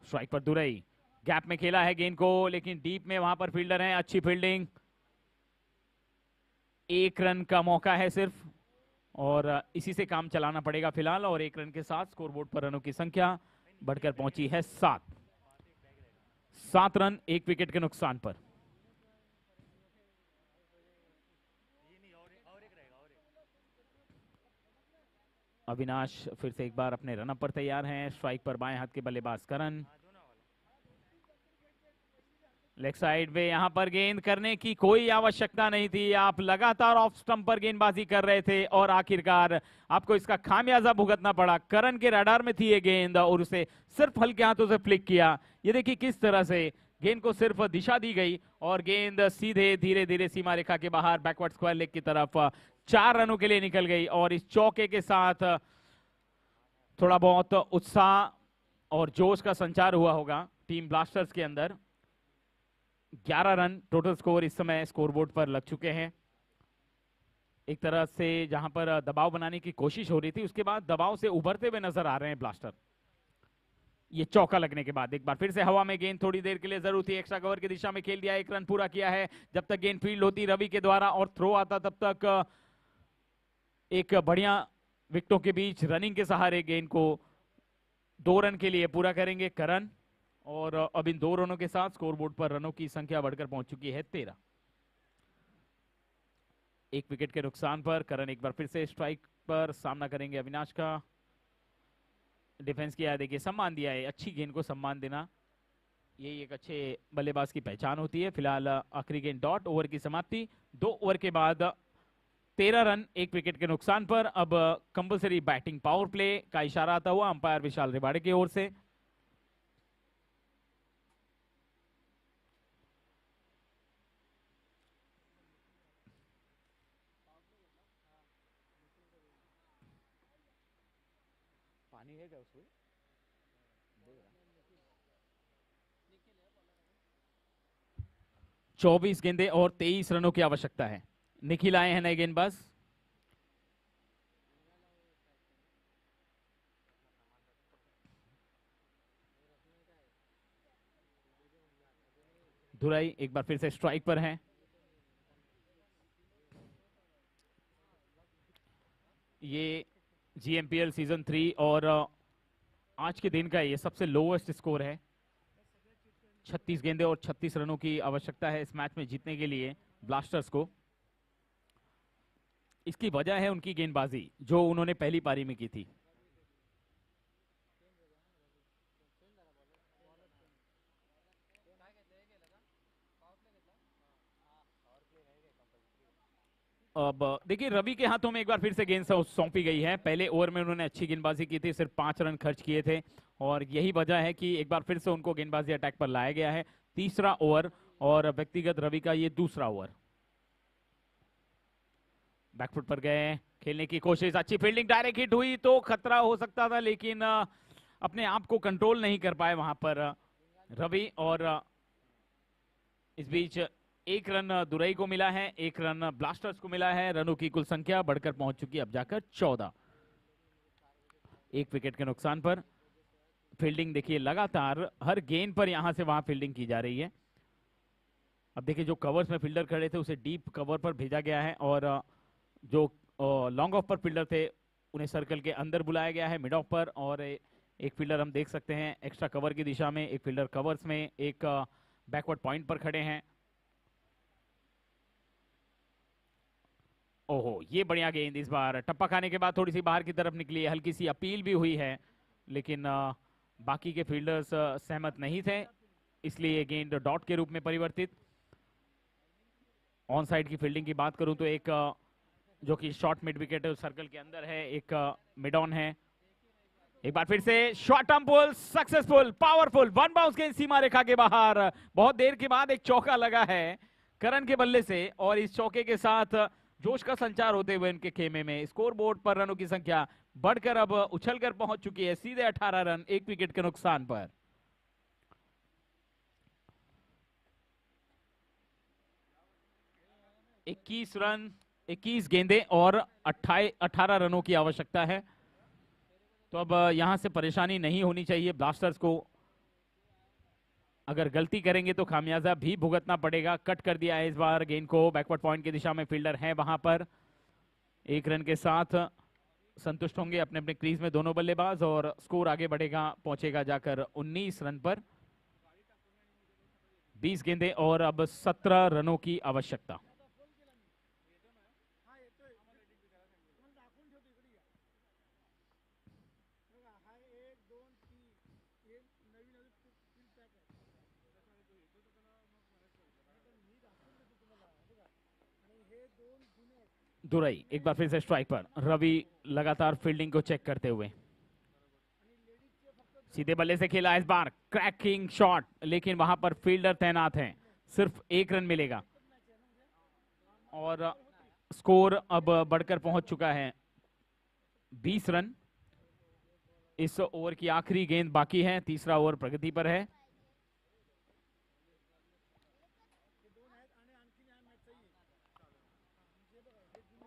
Speaker 1: स्ट्राइक पर दुरई, गैप में खेला है गेंद को, लेकिन डीप में वहां पर फील्डर हैं, अच्छी फील्डिंग। 1 रन का मौका है सिर्फ और इसी से काम चलाना पड़ेगा फिलहाल, और 1 रन के साथ स्कोरबोर्ड पर रनों की संख्या बढ़कर पहुंची है 7 रन 1 विकेट के नुकसान पर। अविनाश फिर से एक बार अपने रनअप पर तैयार हैं। स्ट्राइक पर बाएं हाथ के बल्लेबाज करण, लेग साइड में यहां पर गेंद करने की कोई आवश्यकता नहीं थी। आप लगातार ऑफ स्टंप पर गेंदबाजी कर रहे थे और आखिरकार आपको इसका खामियाजा भुगतना पड़ा। करण के रडार में थी ये गेंद और उसे सिर्फ हल्के हाथों से फ्लिक किया। ये देखिए किस तरह से गेंद को सिर्फ दिशा दी गई और गेंद सीधे धीरे धीरे सीमा रेखा के बाहर बैकवर्ड स्क्वायर लेग की तरफ 4 रनों के लिए निकल गई। और इस चौके के साथ थोड़ा बहुत उत्साह और जोश का संचार हुआ होगा टीम ब्लास्टर्स के अंदर। 11 रन टोटल स्कोर इस समय स्कोरबोर्ड पर लग चुके हैं। एक तरह से जहां पर दबाव बनाने की कोशिश हो रही थी, उसके बाद दबाव से उभरते हुए नजर आ रहे हैं ब्लास्टर। ये चौका लगने के बाद एक बार फिर से हवा में गेंद थोड़ी देर के लिए जरूर थी, एक्स्ट्रा कवर की दिशा में खेल दिया, 1 रन पूरा किया है। जब तक गेंद फील्ड होती रवि के द्वारा और थ्रो आता, तब तक एक बढ़िया विकेटों के बीच रनिंग के सहारे गेंद को 2 रन के लिए पूरा करेंगे करण। और अब इन 2 रनों के साथ स्कोरबोर्ड पर रनों की संख्या बढ़कर पहुंच चुकी है 13। 1 विकेट के नुकसान पर करण एक बार फिर से स्ट्राइक पर सामना करेंगे अविनाश का। डिफेंस किया है, देखिए सम्मान दिया है, अच्छी गेंद को सम्मान देना यही एक अच्छे बल्लेबाज की पहचान होती है। फिलहाल आखिरी गेंद डॉट, ओवर की समाप्ति। 2 ओवर के बाद 13 रन 1 विकेट के नुकसान पर। अब कंपलसरी बैटिंग पावर प्ले का इशारा आता हुआ अंपायर विशाल रिवाड़े की ओर से। पानी है क्या उसमें? 24 गेंदें और 23 रनों की आवश्यकता है। निखिल आए हैं नए गेंदबाज। धुराई एक बार फिर से स्ट्राइक पर हैं। ये जीएमपीएल सीजन 3 और आज के दिन का ये सबसे लोवेस्ट स्कोर है। 36 गेंदें और 36 रनों की आवश्यकता है इस मैच में जीतने के लिए ब्लास्टर्स को। इसकी वजह है उनकी गेंदबाजी जो उन्होंने पहली पारी में की थी। अब देखिए रवि के हाथों में एक बार फिर से गेंद सौंपी गई है। पहले ओवर में उन्होंने अच्छी गेंदबाजी की थी, सिर्फ 5 रन खर्च किए थे और यही वजह है कि एक बार फिर से उनको गेंदबाजी अटैक पर लाया गया है। तीसरा ओवर और व्यक्तिगत रवि का ये दूसरा ओवर। बैकफुट पर गए, खेलने की कोशिश, अच्छी फील्डिंग, डायरेक्ट हिट हुई तो खतरा हो सकता था, लेकिन अपने आप को कंट्रोल नहीं कर पाए वहां पर रवि। और इस बीच एक रन दुरई को मिला है, एक रन ब्लास्टर्स को मिला है। रनों की कुल संख्या बढ़कर पहुंच चुकी है अब जाकर 14। एक विकेट के नुकसान पर। फील्डिंग देखिए लगातार हर गेंद पर यहां से वहां फील्डिंग की जा रही है। अब देखिए जो कवर्स में फील्डर खड़े थे उसे डीप कवर पर भेजा गया है, और जो लॉन्ग ऑफ पर फील्डर थे उन्हें सर्कल के अंदर बुलाया गया है मिड ऑफ पर। और एक फील्डर हम देख सकते हैं एक्स्ट्रा कवर की दिशा में, एक फील्डर कवर्स में, एक बैकवर्ड पॉइंट पर खड़े हैं। ओहो, ये बढ़िया गेंद इस बार टप्पा खाने के बाद थोड़ी सी बाहर की तरफ निकली है। हल्की सी अपील भी हुई है, लेकिन बाकी के फील्डर्स सहमत नहीं थे, इसलिए ये गेंद डॉट के रूप में परिवर्तित। ऑन साइड की फील्डिंग की बात करूं तो एक जो कि शॉर्ट मिड विकेट है सर्कल के अंदर है, एक मिड ऑन है। एक बार फिर से शॉर्ट टर्म पुल सक्सेसफुल, पावरफुल, वन बाउंस गेंद सीमा रेखा के बाहर। बहुत देर के बाद एक चौका लगा है करण के बल्ले से, और इस चौके के साथ जोश का संचार होते हुए इनके खेमे में स्कोर बोर्ड पर रनों की संख्या बढ़कर अब उछलकर पहुंच चुकी है सीधे 18 रन, एक विकेट के नुकसान पर। इक्कीस रन, 21 गेंदें और 18 रनों की आवश्यकता है। तो अब यहां से परेशानी नहीं होनी चाहिए ब्लास्टर्स को। अगर गलती करेंगे तो खामियाजा भी भुगतना पड़ेगा। कट कर दिया है इस बार गेंद को, बैकवर्ड पॉइंट की दिशा में फील्डर है वहां पर। एक रन के साथ संतुष्ट होंगे अपने अपने क्रीज में दोनों बल्लेबाज, और स्कोर आगे बढ़ेगा, पहुंचेगा जाकर 19 रन पर। 20 गेंदें और अब 17 रनों की आवश्यकता। दुरई एक बार फिर से स्ट्राइक पर। रवि लगातार फील्डिंग को चेक करते हुए सीधे बल्ले से खेला इस बार, क्रैकिंग शॉट, लेकिन वहां पर फील्डर तैनात हैं। सिर्फ एक रन मिलेगा और स्कोर अब बढ़कर पहुंच चुका है 20 रन। इस ओवर की आखिरी गेंद बाकी है, तीसरा ओवर प्रगति पर है।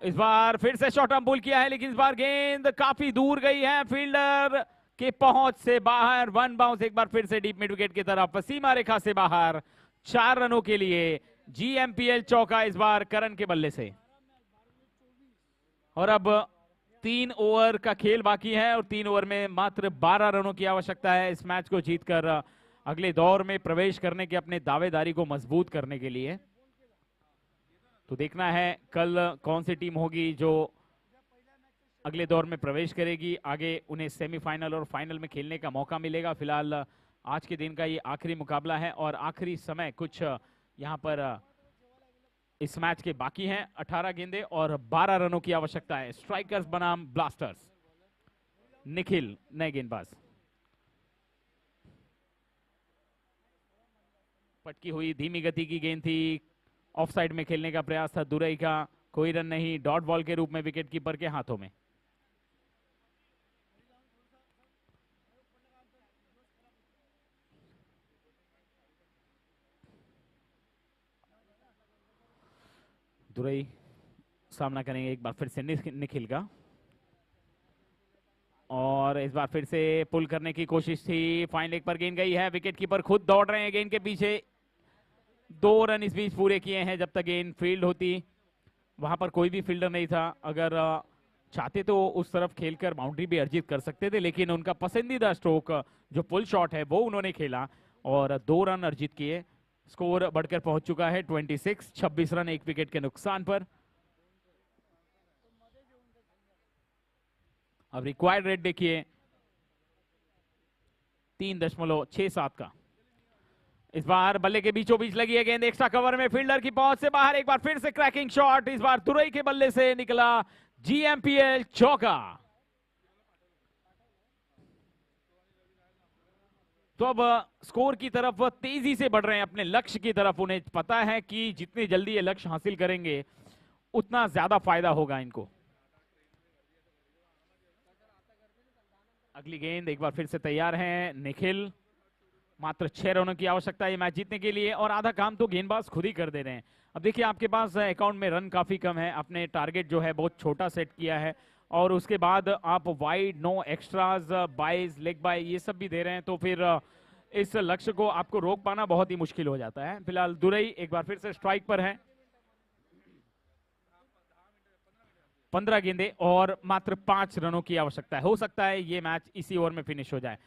Speaker 1: इस बार फिर से शॉर्ट आर्म पुल किया है, लेकिन इस बार गेंद काफी दूर गई है, फील्डर के पहुंच से बाहर। वन बाउंस एक बार फिर से डीप मिड विकेट की तरफ, सीमा रेखा से बाहर। 4 रनों के लिए जीएमपीएल चौका इस बार करण के बल्ले से। और अब 3 ओवर का खेल बाकी है, और 3 ओवर में मात्र 12 रनों की आवश्यकता है इस मैच को जीतकर अगले दौर में प्रवेश करने के, अपने दावेदारी को मजबूत करने के लिए। तो देखना है कल कौन सी टीम होगी जो अगले दौर में प्रवेश करेगी। आगे उन्हें सेमीफाइनल और फाइनल में खेलने का मौका मिलेगा। फिलहाल आज के दिन का ये आखिरी मुकाबला है, और आखिरी समय कुछ यहां पर इस मैच के बाकी हैं। 18 गेंदें और 12 रनों की आवश्यकता है। स्ट्राइकर्स बनाम ब्लास्टर्स। निखिल नए गेंदबाज। पटकी हुई धीमी गति की गेंद थी, ऑफ साइड में खेलने का प्रयास था दुरई का, कोई रन नहीं, डॉट बॉल के रूप में विकेट कीपर के हाथों में। दुरई सामना करेंगे एक बार फिर से निखिल का, और इस बार फिर से पुल करने की कोशिश थी, फाइन लेग पर गेंद गई है, विकेट कीपर खुद दौड़ रहे हैं गेंद के पीछे। 2 रन इस बीच पूरे किए हैं। जब तक गेंद फील्ड होती, वहां पर कोई भी फील्डर नहीं था। अगर चाहते तो उस तरफ खेलकर बाउंड्री भी अर्जित कर सकते थे, लेकिन उनका पसंदीदा स्ट्रोक जो पुल शॉट है वो उन्होंने खेला और 2 रन अर्जित किए। स्कोर बढ़कर पहुंच चुका है 26, 26 रन एक विकेट के नुकसान पर। अब रिक्वायर्ड रेट देखिए 3.67 का। इस बार बल्ले के बीचों बीच लगी है गेंद, एक्स्ट्रा कवर में, फील्डर की पहुंच से बाहर। एक बार फिर से क्रैकिंग शॉट, इस बार तुरई के बल्ले से निकला जीएमपीएल चौका। तो अब स्कोर की तरफ तेजी से बढ़ रहे हैं, अपने लक्ष्य की तरफ। उन्हें पता है कि जितनी जल्दी ये लक्ष्य हासिल करेंगे उतना ज्यादा फायदा होगा इनको। अगली गेंद एक बार फिर से तैयार हैं निखिल, मात्र 6 रनों की आवश्यकता है ये मैच जीतने के लिए, और आधा काम तो गेंदबाज खुद ही कर दे रहे हैं। अब देखिए आपके पास अकाउंट में रन काफी कम है, आपने टारगेट जो है बहुत छोटा सेट किया है, और उसके बाद आप wide, no extras, byes, leg bye ये सब भी दे रहे हैं, तो फिर इस लक्ष्य को आपको रोक पाना बहुत ही मुश्किल हो जाता है। फिलहाल दुरई एक बार फिर से स्ट्राइक पर है। 15 गेंदे और मात्र 5 रनों की आवश्यकता है। हो सकता है ये मैच इसी ओवर में फिनिश हो जाए।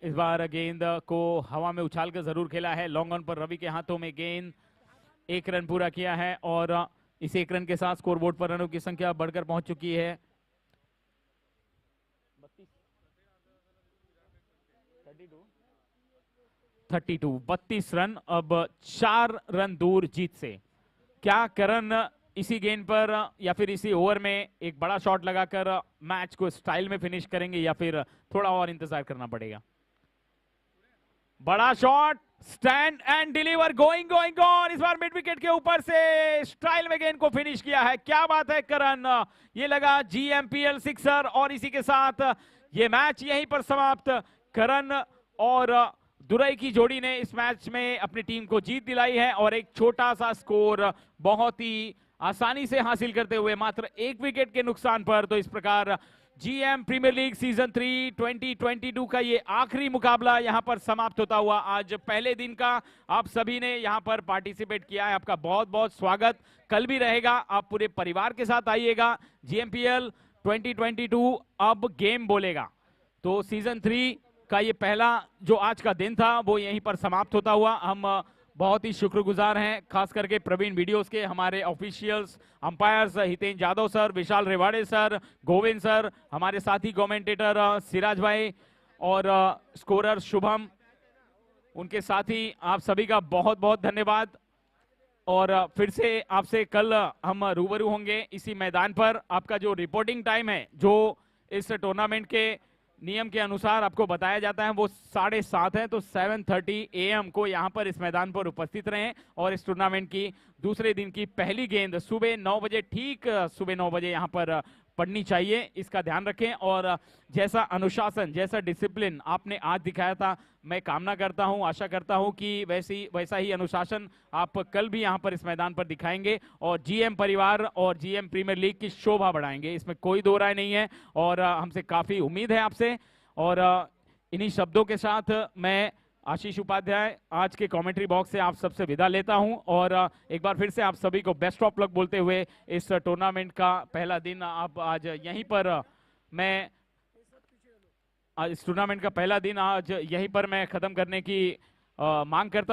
Speaker 1: इस बार गेंद को हवा में उछाल कर जरूर खेला है, लॉन्ग ऑन पर रवि के हाथों में गेंद, 1 रन पूरा किया है, और इस 1 रन के साथ स्कोरबोर्ड पर रनों की संख्या बढ़कर पहुंच चुकी है 32। 32 रन, अब 4 रन दूर जीत से। क्या करण इसी गेंद पर या फिर इसी ओवर में एक बड़ा शॉट लगाकर मैच को स्टाइल में फिनिश करेंगे, या फिर थोड़ा और इंतजार करना पड़ेगा? बड़ा shot, stand and deliver, going going on. इस बार मिड विकेट के ऊपर से स्टाइल में गेंद को फिनिश किया है। क्या बात है करण, ये लगा GMPL सिक्सर, और इसी के साथ ये मैच यहीं पर समाप्त। करण और दुरई की जोड़ी ने इस मैच में अपनी टीम को जीत दिलाई है, और एक छोटा सा स्कोर बहुत ही आसानी से हासिल करते हुए मात्र 1 विकेट के नुकसान पर। तो इस प्रकार GM प्रीमियर लीग सीजन 3 2022 का ये आखिरी मुकाबला यहां पर समाप्त होता हुआ आज पहले दिन का। आप सभी ने यहां पर पार्टिसिपेट किया है, आपका बहुत बहुत स्वागत। कल भी रहेगा, आप पूरे परिवार के साथ आइएगा। GMPL 2022 अब गेम बोलेगा। तो सीजन 3 का ये पहला जो आज का दिन था वो यहीं पर समाप्त होता हुआ। हम बहुत ही शुक्रगुजार हैं खास करके प्रवीण वीडियोस के, हमारे officials, umpires Hiten Jadhav sir, Vishal Rewade sir, Govind sir, हमारे साथी कमेंटेटर सिराज भाई, और स्कोरर शुभम, उनके साथी, आप सभी का बहुत बहुत धन्यवाद। और फिर से आपसे कल हम रूबरू होंगे इसी मैदान पर। आपका जो रिपोर्टिंग टाइम है, जो इस टूर्नामेंट के नियम के अनुसार आपको बताया जाता है, वो 7:30 है। तो 7:30 AM को यहाँ पर इस मैदान पर उपस्थित रहें, और इस टूर्नामेंट की दूसरे दिन की पहली गेंद सुबह 9 बजे, ठीक सुबह 9 बजे यहाँ पर पड़नी चाहिए, इसका ध्यान रखें। और जैसा अनुशासन, जैसा डिसिप्लिन आपने आज दिखाया था, मैं कामना करता हूं, आशा करता हूं कि वैसा ही अनुशासन आप कल भी यहां पर इस मैदान पर दिखाएंगे, और GM परिवार और GM प्रीमियर लीग की शोभा बढ़ाएंगे, इसमें कोई दो राय नहीं है। और हमसे काफी उम्मीद है आपसे। और इन्हीं शब्दों के साथ मैं आशीष उपाध्याय आज के कमेंट्री बॉक्स से आप सबसे विदा लेता हूं, और एक बार फिर से आप सभी को बेस्ट ऑफ लक बोलते हुए इस टूर्नामेंट का पहला दिन आप आज यहीं पर मैं इस टूर्नामेंट का पहला दिन आज यहीं पर मैं खत्म करने की मांग करता